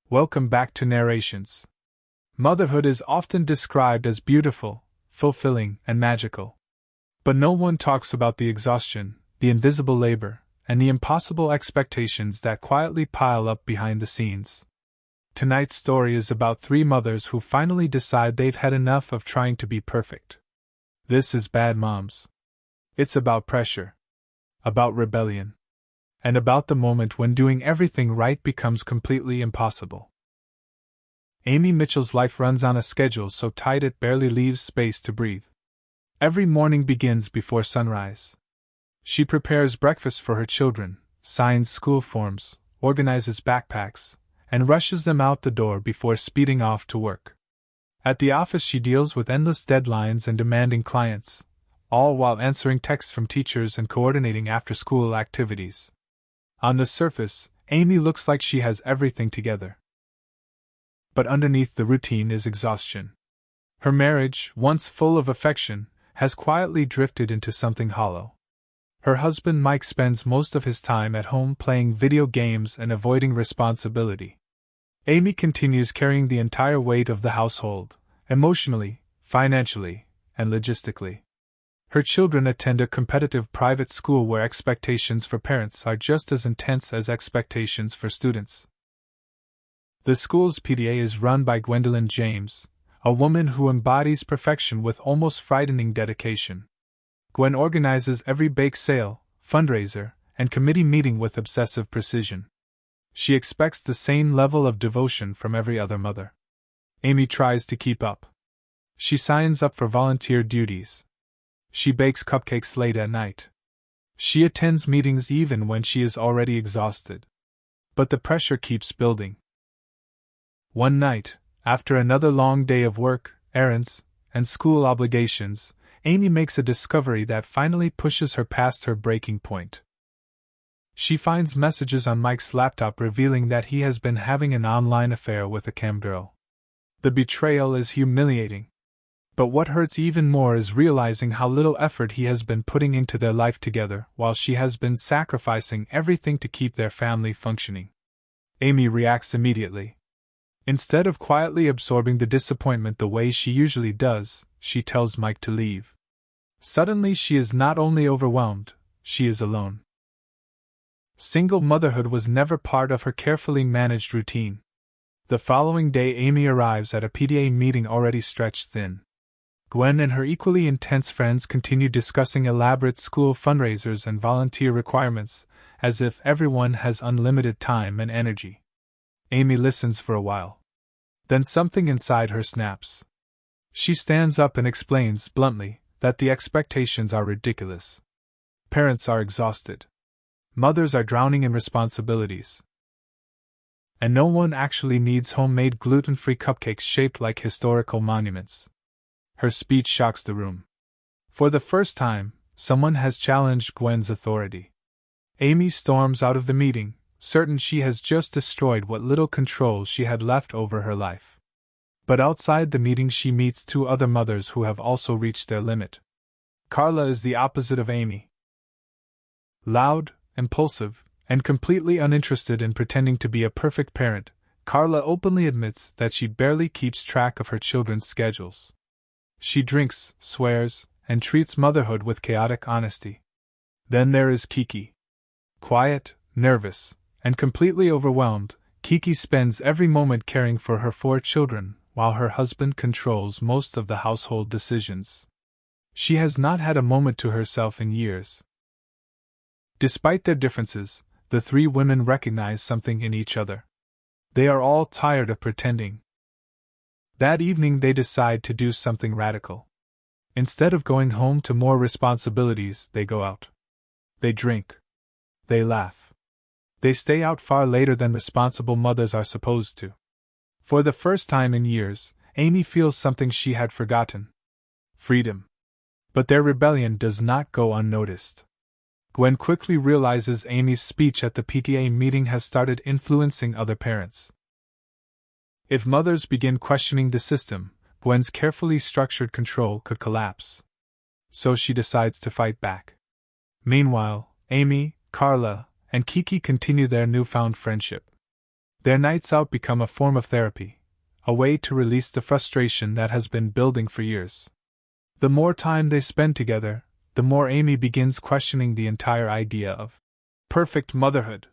Welcome back to Narrations. Motherhood is often described as beautiful, fulfilling, and magical. But no one talks about the exhaustion, the invisible labor, and the impossible expectations that quietly pile up behind the scenes. Tonight's story is about three mothers who finally decide they've had enough of trying to be perfect. This is Bad Moms. It's about pressure, about rebellion, and about the moment when doing everything right becomes completely impossible. Amy Mitchell's life runs on a schedule so tight it barely leaves space to breathe. Every morning begins before sunrise. She prepares breakfast for her children, signs school forms, organizes backpacks, and rushes them out the door before speeding off to work. At the office she deals with endless deadlines and demanding clients, all while answering texts from teachers and coordinating after-school activities. On the surface, Amy looks like she has everything together. But underneath the routine is exhaustion. Her marriage, once full of affection, has quietly drifted into something hollow. Her husband Mike spends most of his time at home playing video games and avoiding responsibility. Amy continues carrying the entire weight of the household, emotionally, financially, and logistically. Her children attend a competitive private school where expectations for parents are just as intense as expectations for students. The school's PTA is run by Gwendolyn James, a woman who embodies perfection with almost frightening dedication. Gwen organizes every bake sale, fundraiser, and committee meeting with obsessive precision. She expects the same level of devotion from every other mother. Amy tries to keep up. She signs up for volunteer duties. She bakes cupcakes late at night. She attends meetings even when she is already exhausted. But the pressure keeps building. One night, after another long day of work, errands, and school obligations, Amy makes a discovery that finally pushes her past her breaking point. She finds messages on Mike's laptop revealing that he has been having an online affair with a cam girl. The betrayal is humiliating. But what hurts even more is realizing how little effort he has been putting into their life together while she has been sacrificing everything to keep their family functioning. Amy reacts immediately. Instead of quietly absorbing the disappointment the way she usually does, she tells Mike to leave. Suddenly she is not only overwhelmed, she is alone. Single motherhood was never part of her carefully managed routine. The following day Amy arrives at a PTA meeting already stretched thin. Gwen and her equally intense friends continue discussing elaborate school fundraisers and volunteer requirements, as if everyone has unlimited time and energy. Amy listens for a while. Then something inside her snaps. She stands up and explains bluntly that the expectations are ridiculous. Parents are exhausted. Mothers are drowning in responsibilities. And no one actually needs homemade gluten-free cupcakes shaped like historical monuments. Her speech shocks the room. For the first time, someone has challenged Gwen's authority. Amy storms out of the meeting, certain she has just destroyed what little control she had left over her life. But outside the meeting she meets two other mothers who have also reached their limit. Carla is the opposite of Amy. Loud, impulsive, and completely uninterested in pretending to be a perfect parent, Carla openly admits that she barely keeps track of her children's schedules. She drinks, swears, and treats motherhood with chaotic honesty. Then there is Kiki. Quiet, nervous, and completely overwhelmed, Kiki spends every moment caring for her 4 children, while her husband controls most of the household decisions. She has not had a moment to herself in years. Despite their differences, the 3 women recognize something in each other. They are all tired of pretending. That evening they decide to do something radical. Instead of going home to more responsibilities, they go out. They drink. They laugh. They stay out far later than responsible mothers are supposed to. For the first time in years, Amy feels something she had forgotten. Freedom. But their rebellion does not go unnoticed. Gwen quickly realizes Amy's speech at the PTA meeting has started influencing other parents. If mothers begin questioning the system, Gwen's carefully structured control could collapse. So she decides to fight back. Meanwhile, Amy, Carla, and Kiki continue their newfound friendship. Their nights out become a form of therapy, a way to release the frustration that has been building for years. The more time they spend together, the more Amy begins questioning the entire idea of perfect motherhood.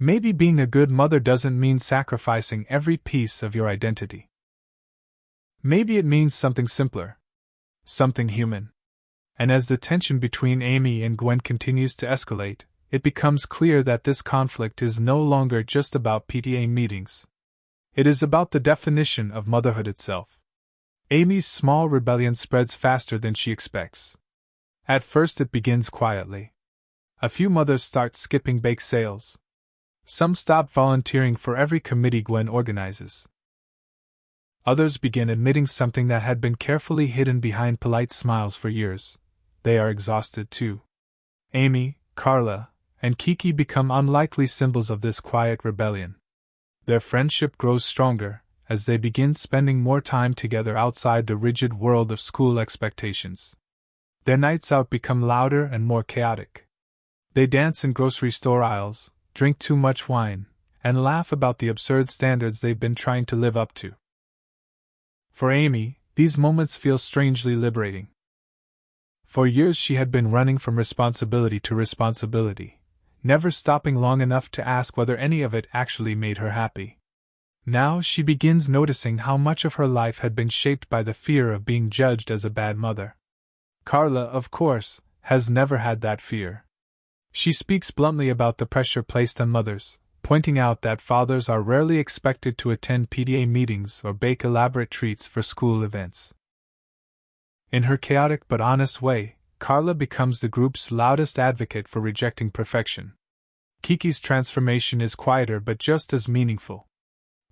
Maybe being a good mother doesn't mean sacrificing every piece of your identity. Maybe it means something simpler, something human. And as the tension between Amy and Gwen continues to escalate, it becomes clear that this conflict is no longer just about PTA meetings. It is about the definition of motherhood itself. Amy's small rebellion spreads faster than she expects. At first it begins quietly. A few mothers start skipping bake sales. Some stop volunteering for every committee Gwen organizes. Others begin admitting something that had been carefully hidden behind polite smiles for years. They are exhausted too. Amy, Carla, and Kiki become unlikely symbols of this quiet rebellion. Their friendship grows stronger as they begin spending more time together outside the rigid world of school expectations. Their nights out become louder and more chaotic. They dance in grocery store aisles, drink too much wine, and laugh about the absurd standards they've been trying to live up to. For Amy, these moments feel strangely liberating. For years she had been running from responsibility to responsibility, never stopping long enough to ask whether any of it actually made her happy. Now she begins noticing how much of her life had been shaped by the fear of being judged as a bad mother. Carla, of course, has never had that fear. She speaks bluntly about the pressure placed on mothers, pointing out that fathers are rarely expected to attend PTA meetings or bake elaborate treats for school events. In her chaotic but honest way, Carla becomes the group's loudest advocate for rejecting perfection. Kiki's transformation is quieter but just as meaningful.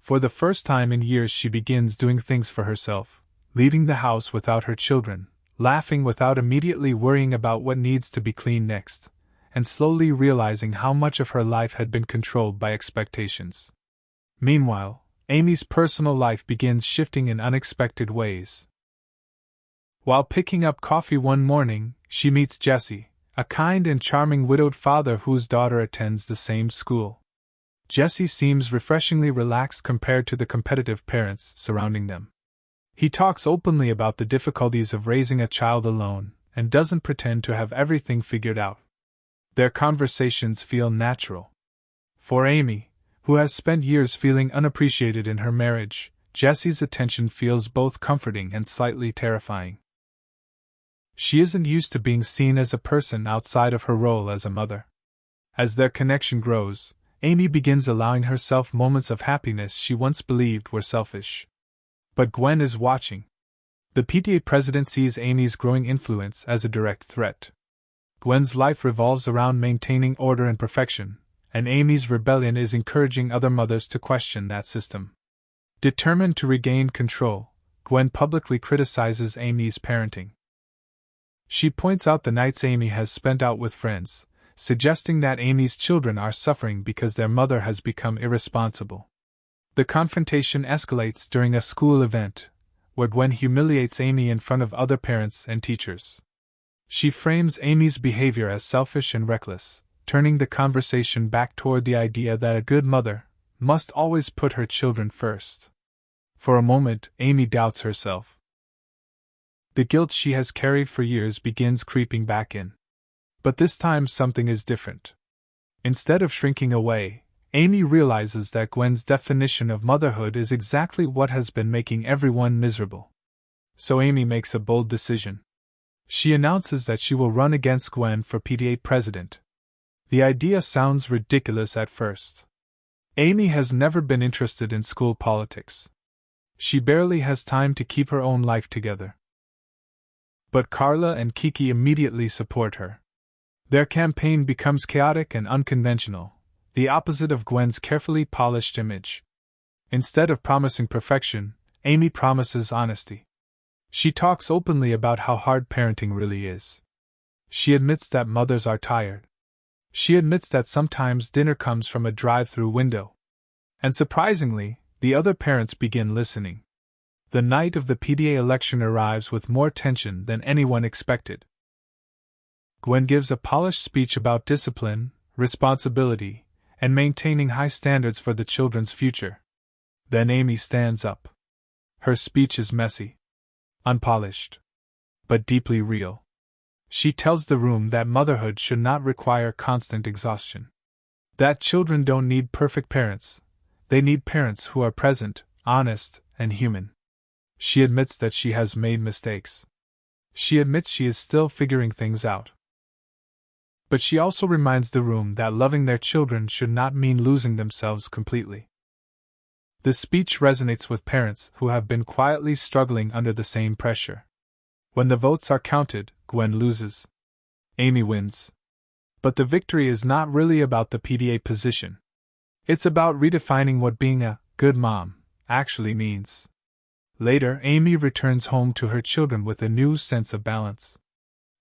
For the first time in years she begins doing things for herself, leaving the house without her children, laughing without immediately worrying about what needs to be cleaned next, and slowly realizing how much of her life had been controlled by expectations. Meanwhile, Amy's personal life begins shifting in unexpected ways. While picking up coffee one morning, she meets Jesse, a kind and charming widowed father whose daughter attends the same school. Jesse seems refreshingly relaxed compared to the competitive parents surrounding them. He talks openly about the difficulties of raising a child alone and doesn't pretend to have everything figured out. Their conversations feel natural. For Amy, who has spent years feeling unappreciated in her marriage, Jesse's attention feels both comforting and slightly terrifying. She isn't used to being seen as a person outside of her role as a mother. As their connection grows, Amy begins allowing herself moments of happiness she once believed were selfish. But Gwen is watching. The PTA president sees Amy's growing influence as a direct threat. Gwen's life revolves around maintaining order and perfection, and Amy's rebellion is encouraging other mothers to question that system. Determined to regain control, Gwen publicly criticizes Amy's parenting. She points out the nights Amy has spent out with friends, suggesting that Amy's children are suffering because their mother has become irresponsible. The confrontation escalates during a school event, where Gwen humiliates Amy in front of other parents and teachers. She frames Amy's behavior as selfish and reckless, turning the conversation back toward the idea that a good mother must always put her children first. For a moment, Amy doubts herself. The guilt she has carried for years begins creeping back in. But this time something is different. Instead of shrinking away, Amy realizes that Gwen's definition of motherhood is exactly what has been making everyone miserable. So Amy makes a bold decision. She announces that she will run against Gwen for PTA president. The idea sounds ridiculous at first. Amy has never been interested in school politics. She barely has time to keep her own life together. But Carla and Kiki immediately support her. Their campaign becomes chaotic and unconventional, the opposite of Gwen's carefully polished image. Instead of promising perfection, Amy promises honesty. She talks openly about how hard parenting really is. She admits that mothers are tired. She admits that sometimes dinner comes from a drive-through window. And surprisingly, the other parents begin listening. The night of the PTA election arrives with more tension than anyone expected. Gwen gives a polished speech about discipline, responsibility, and maintaining high standards for the children's future. Then Amy stands up. Her speech is messy, unpolished, but deeply real. She tells the room that motherhood should not require constant exhaustion. That children don't need perfect parents, they need parents who are present, honest, and human. She admits that she has made mistakes. She admits she is still figuring things out. But she also reminds the room that loving their children should not mean losing themselves completely. The speech resonates with parents who have been quietly struggling under the same pressure. When the votes are counted, Gwen loses. Amy wins. But the victory is not really about the PDA position. It's about redefining what being a good mom actually means. Later, Amy returns home to her children with a new sense of balance.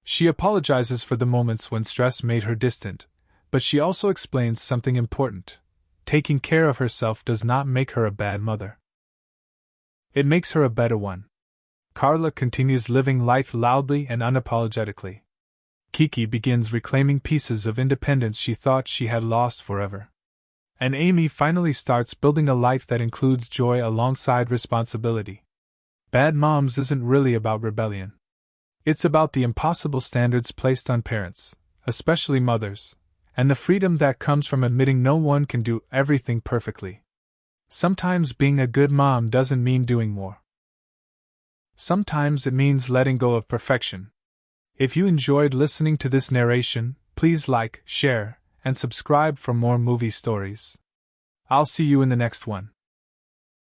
She apologizes for the moments when stress made her distant, but she also explains something important. Taking care of herself does not make her a bad mother. It makes her a better one. Carla continues living life loudly and unapologetically. Kiki begins reclaiming pieces of independence she thought she had lost forever. And Amy finally starts building a life that includes joy alongside responsibility. Bad Moms isn't really about rebellion. It's about the impossible standards placed on parents, especially mothers, and the freedom that comes from admitting no one can do everything perfectly. Sometimes being a good mom doesn't mean doing more. Sometimes it means letting go of perfection. If you enjoyed listening to this narration, please like, share, and subscribe for more movie stories. I'll see you in the next one.